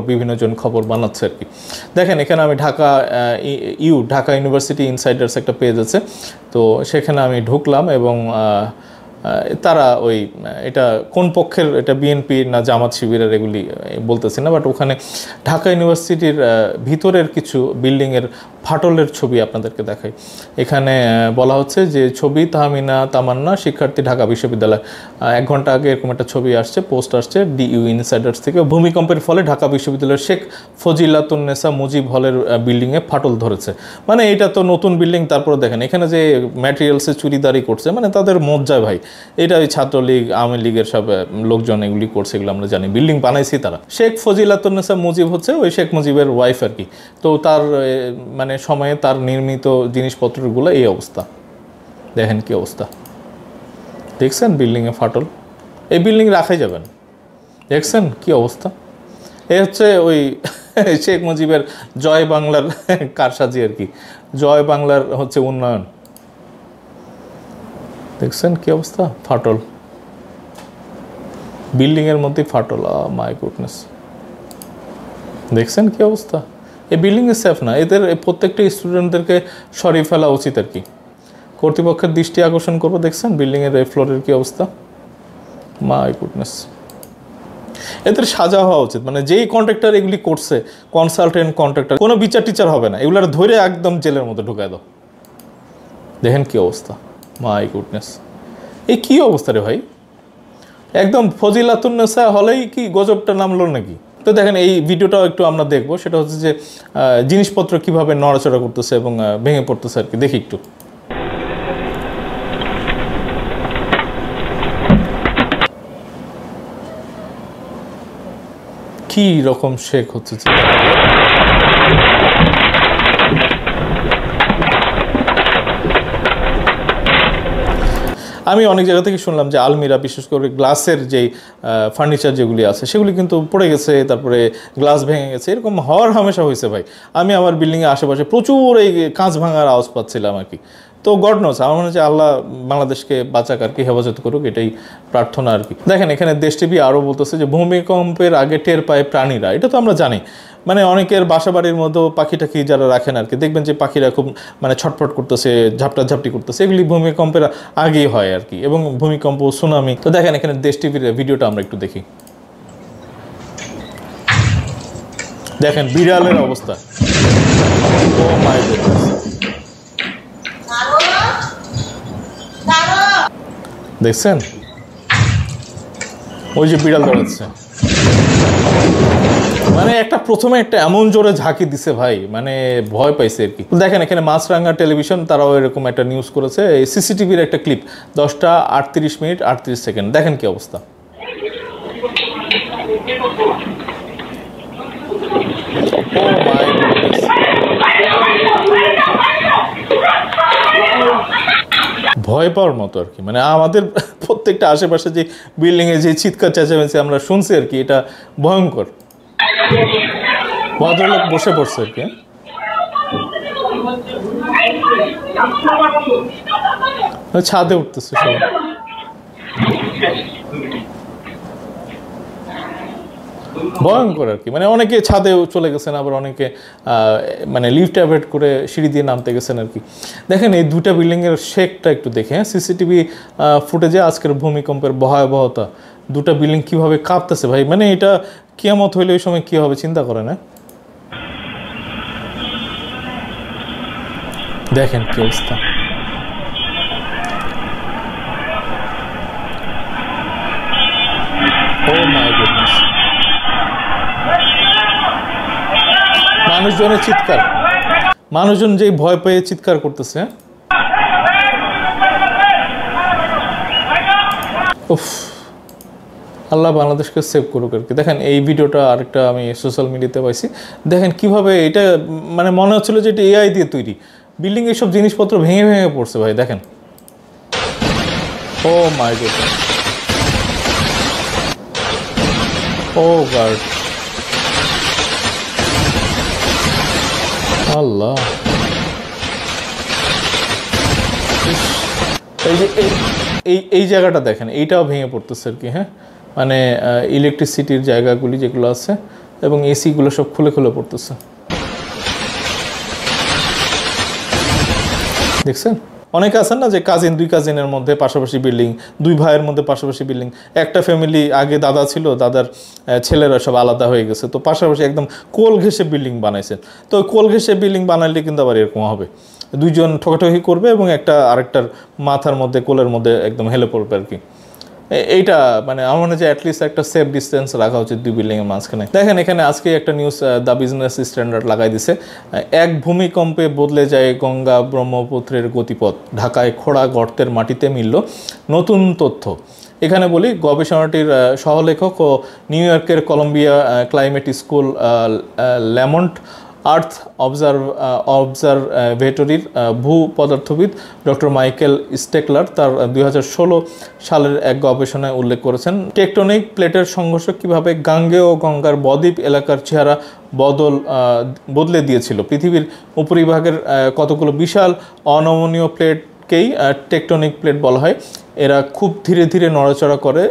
বিভিন্ন জন খবর বানাচ্ছে আর কি। দেখেন এখানে আমি ঢাকা ইউনিভার্সিটি ইনসাইডার্স একটা পেজ আছে, তো সেখানে আমি ঢুকলাম এবং তারা ওই এটা কোন পক্ষের, এটা বিএনপি না জামাত শিবিরের এগুলি বলতেছি না, বাট ওখানে ঢাকা ইউনিভার্সিটির ভিতরের কিছু বিল্ডিংয়ের ফাটলের ছবি আপনাদেরকে দেখাই। এখানে বলা হচ্ছে যে ছবি তাহমিনা তামান্না শিক্ষার্থী ঢাকা বিশ্ববিদ্যালয়। 1 ঘন্টা আগে এরকম একটা ছবি আসছে, পোস্ট আসছে ডিইউ ইনসাইডার্স থেকে। ভূমিকম্পের ফলে ঢাকা বিশ্ববিদ্যালয়ের শেখ ফজিলাতুন্নেসা মুজিব হলের বিল্ডিংয়ে ফাটল ধরেছে। মানে এটা তো নতুন বিল্ডিং, তারপরে দেখেন এখানে যে ম্যাটেরিয়ালসে চুরিদারি করছে, মানে তাদের মজ্জা ভাই। এটা ওই ছাত্রলীগ আওয়ামী লীগের সব লোকজন এগুলি করছে, এগুলো আমরা জানি। বিল্ডিং বানাইছি তারা। শেখ ফজিলাতুন্নেসা মুজিব হচ্ছে ওই শেখ মুজিবের ওয়াইফ আর কি। তো তার মানে সময়ে তার নির্মিত জিনিসপত্রগুলো এই অবস্থা। দেখেন কি অবস্থা, দেখছেন বিল্ডিংয়ে ফাটল। এই বিল্ডিং রাখাই যাবেন, দেখছেন কি অবস্থা। এই হচ্ছে ওই শেখ মুজিবের জয় বাংলার কারসাজি আর কি, জয় বাংলার হচ্ছে উন্নয়ন। দেখছেন কি অবস্থা, ফাটল, বিল্ডিং এর মধ্যে ফাটল, মাই গুডনেস। দেখছেন কি অবস্থা, এই বিল্ডিং এ সেফ না, এদের প্রত্যেকটা স্টুডেন্টদেরকে সরিয়ে ফেলা উচিত আর কি, কর্তৃপক্ষের দৃষ্টি আকর্ষণ করবো। দেখছেন বিল্ডিং এর এই ফ্লোরের কি অবস্থা, মাই গুডনেস। এদের সাজা হওয়া উচিত, মানে যেই কন্ট্রাক্টর এগুলি করছে, কনসালটেন্ট কন্ট্রাক্টর, কোনো বিচার টিচার হবে না, এগুলার ধরে একদম জেলের মধ্যে ঢুকায় দাও। দেখেন কি অবস্থা, মাই গুডনেস, এই কি অবস্থা রে ভাই, একদম ফজিলাতুন্নেসা হলেই কি গজবটা নামলো নাকি? তো দেখেন এই ভিডিওটাও একটু আমরা দেখবো, সেটা হচ্ছে যে জিনিসপত্র কিভাবে নড়াচড়া করতেছে এবং ভেঙে পড়তেছে আর কি, দেখি একটু। কি রকম শেখ হচ্ছে, আমি অনেক জায়গা থেকে শুনলাম যে আলমিরা, বিশেষ করে গ্লাসের যেই ফার্নিচার যেগুলি আছে সেগুলি কিন্তু পড়ে গেছে, তারপরে গ্লাস ভেঙে গেছে, এরকম হওয়ার হামেশা হয়েছে ভাই। আমি আমার বিল্ডিংয়ের আশেপাশে প্রচুর এই কাঁচ ভাঙার আওয়াজ পাচ্ছিলাম আর কি। তো গড নোস, আমার মনে হচ্ছে আল্লাহ বাংলাদেশকে বাঁচাক আর কি, হেফাজত করুক, এটাই প্রার্থনা আর কি। দেখেন এখানে দেশ টিভি আরও বলতেছে যে ভূমিকম্পের আগে টের পায় প্রাণীরা, এটা তো আমরা জানি, মানে অনেকের বাসা বাড়ির মধ্যেও পাখি টাখি যারা রাখেন আর কি, দেখবেন যে পাখিরা খুব মানে ছটফট করতেছে, ঝাপটি করতেছে, এগুলি ভূমিকম্পের আগেই হয় আর কি, এবং ভূমিকম্প, সুনামি। তো দেখেন এখানে দেশ টিভির ভিডিওটা আমরা একটু দেখি। দেখেন বিড়ালের অবস্থা, ও মাই গডনেস, দেখছেন ওই যে বিড়াল দৌড়াচ্ছে, মানে একটা প্রথমে একটা এমন জোরে ঝাঁকি দিছে ভাই, মানে ভয় পাইছে আর কি। দেখেন এখানে মাছরাঙ্গা টেলিভিশন তারাও এরকম একটা নিউজ করেছে, এই সিসিটিভির একটা ক্লিপ, 10টা 38 মিনিট 38 সেকেন্ড, দেখেন কি অবস্থা। ভয় পাওয়ার মতো আর কি, মানে আমাদের প্রত্যেকটা আশেপাশে যে বিল্ডিংয়ে যে চিৎকার চেঁচামেচি আমরা শুনছি আর কি, এটা ভয়ঙ্কর। ভদ্রলোক বসে পড়ছে আর কি, ছাদে উঠতেছে সবাই। ভয়ঙ্কর আর কি, মানে অনেকে ছাদে চলে গেছেন, আবার অনেকে মানে লিফট অ্যাভয়েড করে সিঁড়ি দিয়ে নামতে গেছেন আর কি। দেখেন এই দুটা বিল্ডিংয়ের শেকটা একটু দেখে, হ্যাঁ, সিসিটিভি ফুটেজে আজকের ভূমিকম্পের ভয়াবহতা, দুটা বিল্ডিং কিভাবে কাঁপতেছে ভাই, মানে এটা কিয়ামত হইলে ওই সময় কি হবে চিন্তা করে না। দেখেন কি অবস্থা, ও মাই গুডনেস, মানুষজনের চিৎকার, মানুষজন যেই ভয় পেয়ে চিৎকার করতেছে। উফ, আল্লাহ বাংলাদেশকে সেভ করুক আর কি। দেখেন এই ভিডিওটা আরেকটা আমি সোশ্যাল মিডিয়াতে পাইছি, দেখেন কিভাবে এটা, মানে মনে হচ্ছিল যে এটা এআই দিয়ে তৈরি, বিল্ডিং এইসব জিনিসপত্র ভেঙে ভেঙে পড়ছে ভাই, দেখেন। ও মাই গডনেস, ও গড, আল্লাহ। এই যে এই জায়গাটা দেখেন, এইটাও ভেঙে পড়তেছে আর কি, হ্যাঁ, মানে ইলেকট্রিসিটির জায়গাগুলি যেগুলো আছে এবং এসিগুলো সব খুলে খুলে পড়তেছে, দেখছেন। অনেকে আছেন না যে কাজিন, দুই কাজিনের মধ্যে পাশাপাশি বিল্ডিং, দুই ভাইয়ের মধ্যে পাশাপাশি বিল্ডিং, একটা ফ্যামিলি, আগে দাদা ছিল, দাদার ছেলেরা সব আলাদা হয়ে গেছে, তো পাশাপাশি একদম কোল ঘেঁষে বিল্ডিং বানাইছেন। তো কোল ঘেঁষে বিল্ডিং বানাইলে কিন্তু আবার এরকম হবে, দুইজন ঠকাঠকি করবে এবং একটা আরেকটার মাথার মধ্যে, কোলের মধ্যে একদম হেলে পড়বে আর কি। এইটা মানে আমার মনে হয় যে অ্যাটলিস্ট একটা সেফ ডিস্টেন্স রাখা উচিত দুই বিল্ডিংয়ের মাঝখানে। দেখেন এখানে আজকে একটা নিউজ দ্য বিজনেস স্ট্যান্ডার্ড লাগাই দিছে, এক ভূমিকম্পে বদলে যায় গঙ্গা ব্রহ্মপুত্রের গতিপথ, ঢাকায় খোঁড়া গর্তের মাটিতে মিলল নতুন তথ্য। এখানে বলি গবেষণাটির সহলেখক ও নিউ ইয়র্কের কলম্বিয়া ক্লাইমেট স্কুল ল্যামন্ট আর্থ অবজারভেটরির ভূপদার্থবিদ ডক্টর মাইকেল স্টেকলার তার 2016 সালের এক গবেষণায় উল্লেখ করেছেন টেকটনিক প্লেটের সংঘর্ষ কীভাবে গাঙ্গেয় ও গঙ্গার বদ্বীপ এলাকার চেহারা বদলে দিয়েছিল। পৃথিবীর উপরিভাগের কতগুলো বিশাল অনমনীয় প্লেটকেই টেকটনিক প্লেট বলা হয়। এরা খুব ধীরে ধীরে নড়াচড়া করে,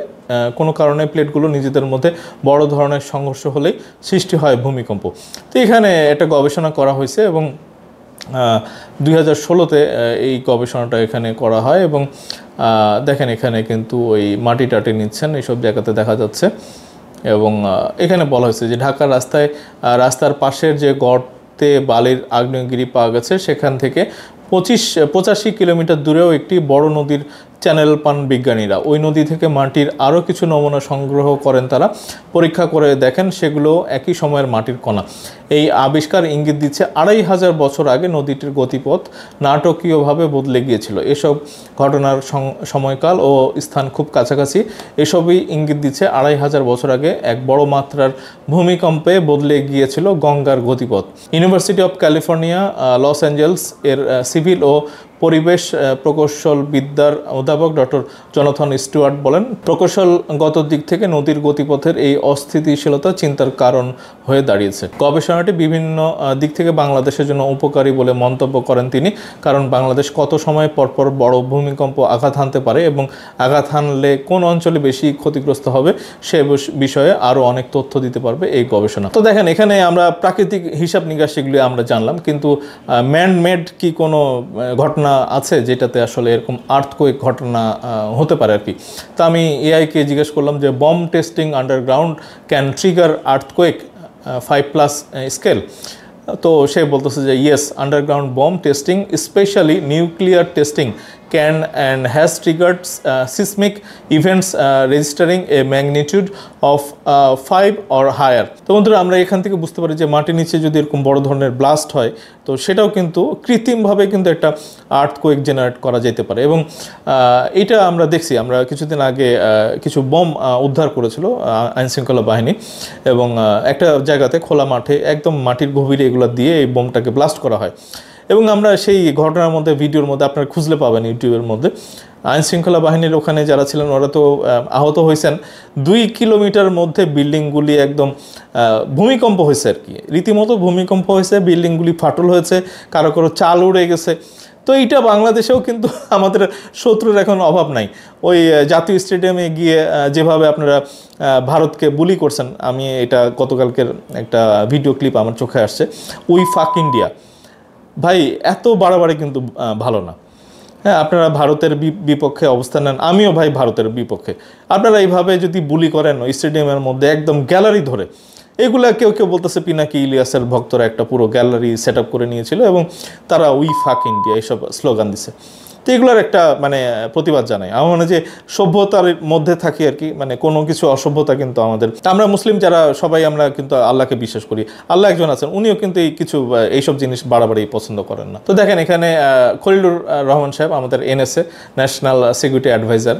কোনো কারণে প্লেটগুলো নিজেদের মধ্যে বড় ধরনের সংঘর্ষ হলেই সৃষ্টি হয় ভূমিকম্প। তো এখানে একটা গবেষণা করা হয়েছে এবং 2016-তে এই গবেষণাটা এখানে করা হয় এবং দেখেন এখানে কিন্তু ওই মাটি টাটি নিচ্ছেন এইসব জায়গাতে দেখা যাচ্ছে। এবং এখানে বলা হয়েছে যে ঢাকার রাস্তার পাশের যে গর্তে বালির আগ্নেয়গিরি পাওয়া গেছে সেখান থেকে 85 কিলোমিটার দূরেও একটি বড় নদীর চ্যানেল পান বিজ্ঞানীরা। ওই নদী থেকে মাটির আরও কিছু নমুনা সংগ্রহ করেন তারা, পরীক্ষা করে দেখেন সেগুলো একই সময়ের মাটির কণা। এই আবিষ্কার ইঙ্গিত দিচ্ছে 2500 বছর আগে নদীটির গতিপথ নাটকীয়ভাবে বদলে গিয়েছিল। এসব ঘটনার সময়কাল ও স্থান খুব কাছাকাছি। এসবই ইঙ্গিত দিচ্ছে 2500 বছর আগে এক বড় মাত্রার ভূমিকম্পে বদলে গিয়েছিল গঙ্গার গতিপথ। University of California Los Angeles এর সিভিল ও পরিবেশ প্রকৌশলবিদ্যার অধ্যাপক ডক্টর জোনাথন স্টুয়ার্ট বলেন, প্রকৌশলগত দিক থেকে নদীর গতিপথের এই অস্থিতিশীলতা চিন্তার কারণ হয়ে দাঁড়িয়েছে। গবেষণাটি বিভিন্ন দিক থেকে বাংলাদেশের জন্য উপকারী বলে মন্তব্য করেন তিনি, কারণ বাংলাদেশ কত সময় পরপর বড় ভূমিকম্প আঘাত হানতে পারে এবং আঘাত হানলে কোন অঞ্চলে বেশি ক্ষতিগ্রস্ত হবে সে বিষয়ে আরও অনেক তথ্য দিতে পারবে এই গবেষণা। তো দেখেন এখানে আমরা প্রাকৃতিক হিসাব নিকাশ সেগুলি আমরা জানলাম, কিন্তু ম্যান মেড কি কোনো ঘটনা আছে যেটাতে আসলে এরকম আর্থকোয়েক ঘটনা হতে পারে আর কি। তো আমি এআইকে জিজ্ঞেস করলাম যে bomb testing underground can trigger earthquake 5+ scale. তো সে বলতেছে যে yes, underground bomb testing specially nuclear testing can and has triggered seismic events registering a magnitude of 5 or higher। তো বন্ধুরা আমরা এখান থেকে বুঝতে পারি যে মাটির নিচে যদি এরকম বড় ধরনের ব্লাস্ট হয় তো সেটাও কিন্তু কৃত্রিমভাবে কিন্তু একটা আর্থকোয়েক জেনারেট করা যেতে পারে। এবং এটা আমরা দেখছি, আমরা কিছুদিন আগে কিছু বোম উদ্ধার করেছিল আইনশৃঙ্খলা বাহিনী এবং একটা জায়গাতে খোলা মাঠে একদম মাটির গভীরে এগুলো দিয়ে এই বোমটাকে ব্লাস্ট করা হয়। এবং আমরা সেই ঘটনার মধ্যে ভিডিওর মধ্যে আপনারা খুঁজলে পাবেন ইউটিউবের মধ্যে। আইনশৃঙ্খলা বাহিনীর ওখানে যারা ছিলেন ওরা তো আহত হয়েছেন। 2 কিলোমিটার মধ্যে বিল্ডিংগুলি একদম ভূমিকম্প হয়েছে আর কি, রীতিমতো ভূমিকম্প হয়েছে, বিল্ডিংগুলি ফাটল হয়েছে, কারো কারো চাল উড়ে গেছে। তো এইটা বাংলাদেশেও কিন্তু আমাদের শত্রুর এখন অভাব নাই। ওই জাতীয় স্টেডিয়ামে গিয়ে যেভাবে আপনারা ভারতকে বুলি করছেন, আমি এটা গতকালকের একটা ভিডিও ক্লিপ আমার চোখে আসছে, উই ফাক ইন্ডিয়া। ভাই এত বাড়াবাড়ি কিন্তু ভালো না। হ্যাঁ, আপনারা ভারতের বিপক্ষে অবস্থান নেন, আমিও ভাই ভারতের বিপক্ষে। আপনারা এইভাবে যদি বুলি করেন স্টেডিয়ামের মধ্যে একদম গ্যালারি ধরে, এগুলা কেউ কেউ বলতেছে পিনাকি ইলিয়াসের ভক্তরা একটা পুরো গ্যালারি সেট আপ করে নিয়েছিল এবং তারা উই ফাক ইন্ডিয়া এইসব স্লোগান দিছে। তো এগুলোর একটা মানে প্রতিবাদ জানাই। আমার মনে হয় যে সভ্যতার মধ্যে থাকি আর কি, মানে কোনো কিছু অসভ্যতা কিন্তু আমাদের, আমরা মুসলিম যারা সবাই আমরা কিন্তু আল্লাহকে বিশ্বাস করি, আল্লাহ একজন আছেন, উনিও কিন্তু এই কিছু এইসব জিনিস বাড়াবাড়ি পছন্দ করেন না। তো দেখেন এখানে খলিলুর রহমান সাহেব আমাদের NSA ন্যাশনাল সিকিউরিটি অ্যাডভাইজার,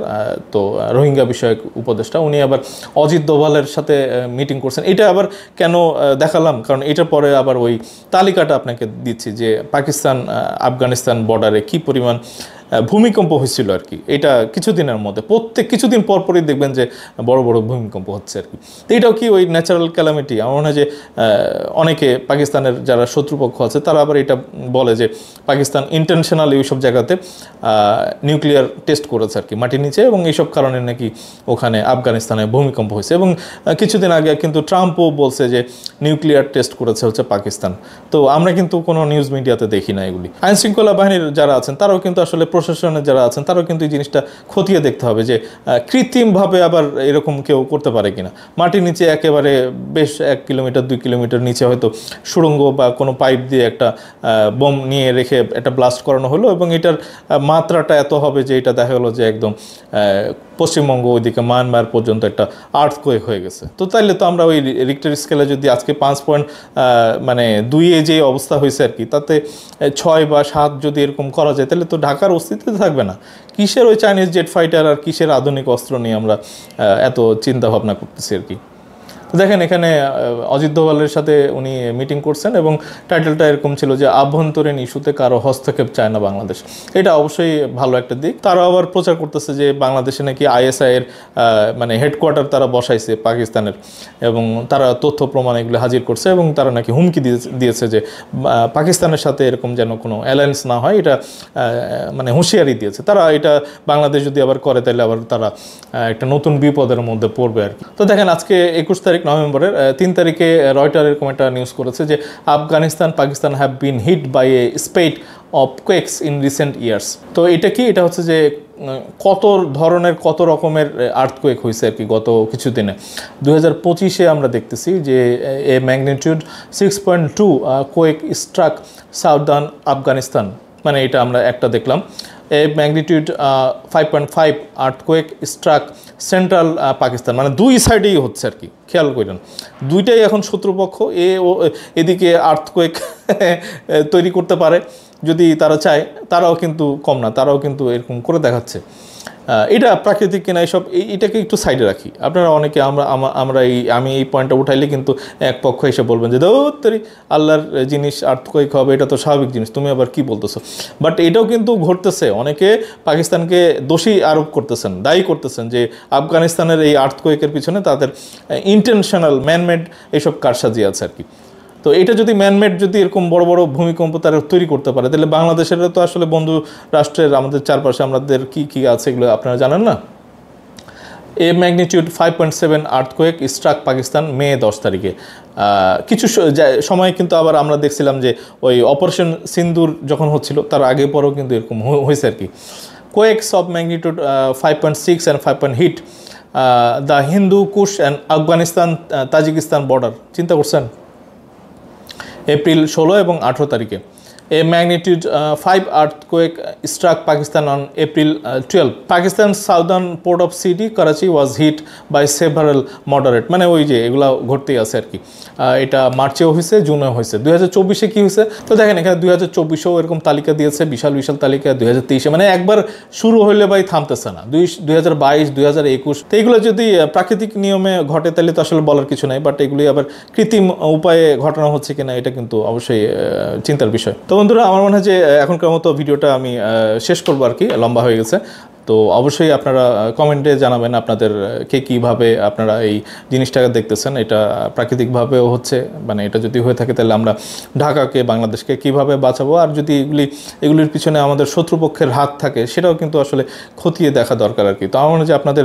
তো রোহিঙ্গা বিষয়ক উপদেষ্টা, উনি আবার অজিত দোভালের সাথে মিটিং করছেন। এটা আবার কেন দেখালাম, কারণ এটার পরে আবার ওই তালিকাটা আপনাকে দিচ্ছি যে পাকিস্তান আফগানিস্তান বর্ডারে কী পরিমাণ ভূমিকম্প হয়েছিল আর কি। এটা কিছুদিনের মধ্যে প্রত্যেক কিছুদিন পরপরই দেখবেন যে বড় বড় ভূমিকম্প হচ্ছে আর কি। তো এটাও কি ওই ন্যাচারাল ক্যালামিটি? আমার মনে হয় যে অনেকে পাকিস্তানের যারা শত্রুপক্ষ আছে তারা আবার এটা বলে যে পাকিস্তান ইন্টেনশনালি ওইসব জায়গাতে নিউক্লিয়ার টেস্ট করেছে আর কি মাটির নিচে, এবং এইসব কারণে নাকি ওখানে আফগানিস্তানে ভূমিকম্প হয়েছে। এবং কিছুদিন আগে কিন্তু ট্রাম্পও বলছে যে নিউক্লিয়ার টেস্ট করেছে হচ্ছে পাকিস্তান। তো আমরা কিন্তু কোনো নিউজ মিডিয়াতে দেখি না এগুলি। আইনশৃঙ্খলা বাহিনীর যারা আছেন তারাও কিন্তু আসলে প্রশাসনের যারা আছেন তারাও কিন্তু এই জিনিসটা খতিয়ে দেখতে হবে যে কৃত্রিমভাবে আবার এরকম কেউ করতে পারে কিনা। মাটির নিচে একেবারে বেশ 1 কিলোমিটার 2 কিলোমিটার নিচে হয়তো সুড়ঙ্গ বা কোনো পাইপ দিয়ে একটা বোম নিয়ে রেখে একটা ব্লাস্ট করানো হলো, এবং এটার মাত্রাটা এত হবে যে এটা দেখা গেলো যে একদম পশ্চিমবঙ্গ ওইদিকে মায়ানমার পর্যন্ত একটা আর্থকোয়েক হয়ে গেছে। তো তাইলে তো আমরা ওই রিক্টার স্কেলে যদি আজকে 5.2 যে অবস্থা হয়েছে আর কি, তাতে 6 বা 7 যদি এরকম করা যায় তাহলে তো ঢাকার অস্তিত্ব থাকবে না। কিসের ওই চাইনিজ জেট ফাইটার আর কিসের আধুনিক অস্ত্র নিয়ে আমরা এত চিন্তা ভাবনা করতেছি আর কি। তো দেখেন এখানে অজিত দোভালের সাথে উনি মিটিং করছেন এবং টাইটেলটা এরকম ছিল যে আভ্যন্তরীণ ইস্যুতে কারো হস্তক্ষেপ চায় না বাংলাদেশ। এটা অবশ্যই ভালো একটা দিক। তারা আবার প্রচার করতেছে যে বাংলাদেশে নাকি আইএসআই এর মানে হেডকোয়ার্টার তারা বসাইছে পাকিস্তানের, এবং তারা তথ্য প্রমাণ এগুলো হাজির করছে এবং তারা নাকি হুমকি দিয়েছে যে পাকিস্তানের সাথে এরকম যেন কোনো অ্যালায়েন্স না হয়, এটা মানে হুঁশিয়ারি দিয়েছে তারা। এটা বাংলাদেশ যদি আবার করে তাহলে আবার তারা একটা নতুন বিপদের মধ্যে পড়বে আর কি। তো দেখেন আজকে 21 তারিখ নভেম্বরের 3 তারিখে রয়টার এরকম একটা নিউজ করেছে যে Afghanistan Pakistan have been hit by a spate of quakes in recent years. তো এটা কি, এটা হচ্ছে যে কত ধরনের কত রকমের আর্থকোয়েক হয়েছে আর কি গত কিছুদিনে। 2025-এ আমরা দেখতেছি যে a magnitude 6.2 quake struck southern Afghanistan, মানে এটা আমরা একটা দেখলাম। A magnitude 5.5 earthquake struck central Pakistan, মানে দুই সাইডেই হচ্ছে আর কি, খেয়াল করেন দুইটাই এখন শত্রুপক্ষ। এদিকে আর্থকোয়েক তৈরি করতে পারে যদি তারা চায়, তারাও কিন্তু কম না, তারাও কিন্তু এরকম করে দেখাচ্ছে। এটা প্রাকৃতিক কিনা এসব এটাকে একটু সাইডে রাখি। আপনারা অনেকে আমি এই পয়েন্টটা উঠাইলে কিন্তু এক পক্ষ এসে বলবেন যে ধরি আল্লাহর জিনিস আর্থকোয়েক হবে, এটা তো স্বাভাবিক জিনিস, তুমি আবার কি বলতেছো। বাট এটাও কিন্তু ঘটতেছে, অনেকে পাকিস্তানকে দোষী আরোপ করতেছেন, দায়ী করতেছেন যে আফগানিস্তানের এই আর্থকোয়েকের পিছনে তাদের ইন্টেনশনাল ম্যানমেড এইসব কারসাজি আছে আর কি। তো এটা যদি ম্যানমেড যদি এরকম বড় বড় ভূমিকম্প তারা তৈরি করতে পারে, তাহলে বাংলাদেশের তো আসলে বন্ধু রাষ্ট্রের আমাদের চারপাশে আমাদের কি আছে এগুলো আপনারা জানেন না। এ ম্যাগনিটিউড 5.7 আর্থকোয়েক স্ট্রাক পাকিস্তান মে 10 তারিখে। কিছু সময় কিন্তু আবার আমরা দেখছিলাম যে ওই অপারেশন সিন্দুর যখন হচ্ছিল তার আগে পরেও কিন্তু এরকম হয়েছে আর কি। Quakes of magnitude 5.6 and 5 hit the Hindu Kush and Afghanistan Tajikistan border. চিন্তা করছেন এপ্রিল 16 এবং 18 তারিখে। A magnitude 5 earthquake struck Pakistan on April 12। Pakistan southern port of city Karachi was hit by several moderate, মানে ওই যে এগুলো ঘটতেই আছে আর কি। এটা মার্চেও হয়েছে, জুনেও হয়েছে। 2024-এ কী হয়েছে, তো দেখেন এখানে 2024-এও এরকম তালিকা দিয়েছে, বিশাল বিশাল তালিকা। 2023-এ মানে একবার শুরু হইলে ভাই থামতেছে না। 2022, 2021, তো এগুলো যদি প্রাকৃতিক নিয়মে ঘটে তাহলে তো আসলে বলার কিছু নাই, বাট এগুলি আবার কৃত্রিম উপায়ে ঘটানো হচ্ছে কিনা এটা কিন্তু অবশ্যই চিন্তার বিষয়। তো বন্ধুরা আমার মনে হয় যে এখনকার মতো ভিডিওটা আমি শেষ করবো আর কি, লম্বা হয়ে গেছে। তো অবশ্যই আপনারা কমেন্টে জানাবেন আপনাদের কীভাবে আপনারা এই জিনিসটাকে দেখতেছেন। এটা প্রাকৃতিকভাবেও হচ্ছে, মানে এটা যদি হয়ে থাকে তাহলে আমরা ঢাকাকে বাংলাদেশকে কিভাবে বাঁচাবো, আর যদি এগুলির পিছনে আমাদের শত্রুপক্ষের হাত থাকে সেটাও কিন্তু আসলে খতিয়ে দেখা দরকার আর কি। তো আমার মনে হয় যে আপনাদের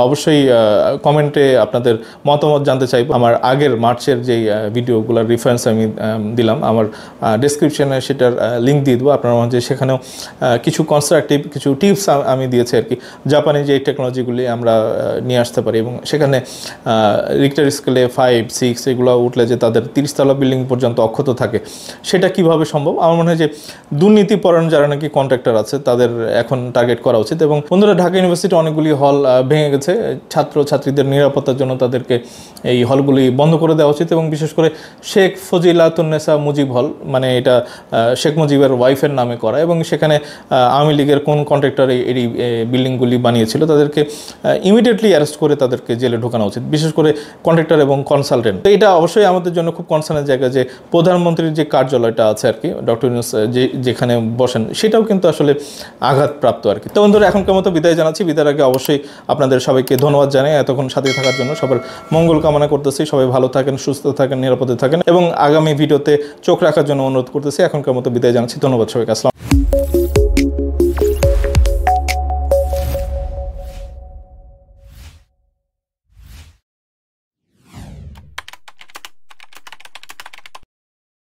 অবশ্যই কমেন্টে আপনাদের মতামত জানতে চাইব। আমার আগের মার্চের যেই ভিডিওগুলোর রেফারেন্স আমি দিলাম, আমার ডেসক্রিপশনে সেটার লিঙ্ক দিয়ে দেবো। আপনারা মনে হয় যে সেখানেও কিছু কনস্ট্রাকটিভ কিছু টিপস আমি দিয়েছি আর কি, জাপানি যে টেকনোলজিগুলি আমরা নিয়ে আসতে পারি, এবং সেখানে রিক্টার স্কেলে 5, 6 এগুলো উঠলে যে তাদের 30 তলা বিল্ডিং পর্যন্ত অক্ষত থাকে, সেটা কিভাবে সম্ভব। আমার মনে হয় যে দুর্নীতিপরায়ণ যারা নাকি কন্ট্রাক্টর আছে তাদের এখন টার্গেট করা উচিত। এবং বন্ধুরা ঢাকা ইউনিভার্সিটি অনেকগুলি হল ভেঙে গেছে, ছাত্রছাত্রীদের নিরাপত্তার জন্য তাদেরকে এই হলগুলি বন্ধ করে দেওয়া উচিত। এবং বিশেষ করে শেখ ফজিলাতুন্নেসা মুজিব হল, মানে এটা শেখ মুজিবের ওয়াইফের নামে করা, এবং সেখানে আওয়ামী লীগের কোন কন্ট্রাক্টর এই বিল্ডিংগুলি বানিয়েছিল তাদেরকে ইমিডিয়েটলি অ্যারেস্ট করে তাদেরকে জেলে ঢোকানো উচিত, বিশেষ করে কন্ট্রাক্টর এবং কনসালটেন্ট। তো এটা অবশ্যই আমাদের জন্য খুব কনসার্নের জায়গা যে প্রধানমন্ত্রীর যে কার্যালয়টা আছে আর কি, ডক্টর ইউনূস যেখানে বসেন, সেটাও কিন্তু আসলে আঘাতপ্রাপ্ত আর কি। তো বন্ধুরা এখনকার মতো বিদায় জানাচ্ছি। বিদায়ের আগে অবশ্যই আপনাদের সবাইকে ধন্যবাদ জানাই এতক্ষণ সাথে থাকার জন্য। সবার মঙ্গল কামনা করতেছি, সবাই ভালো থাকেন, সুস্থ থাকেন, নিরাপদে থাকেন, এবং আগামী ভিডিওতে চোখ রাখার জন্য অনুরোধ করতেছি। এখনকার মতো বিদায় জানাচ্ছি। ধন্যবাদ সবাইকে। আসসালাম।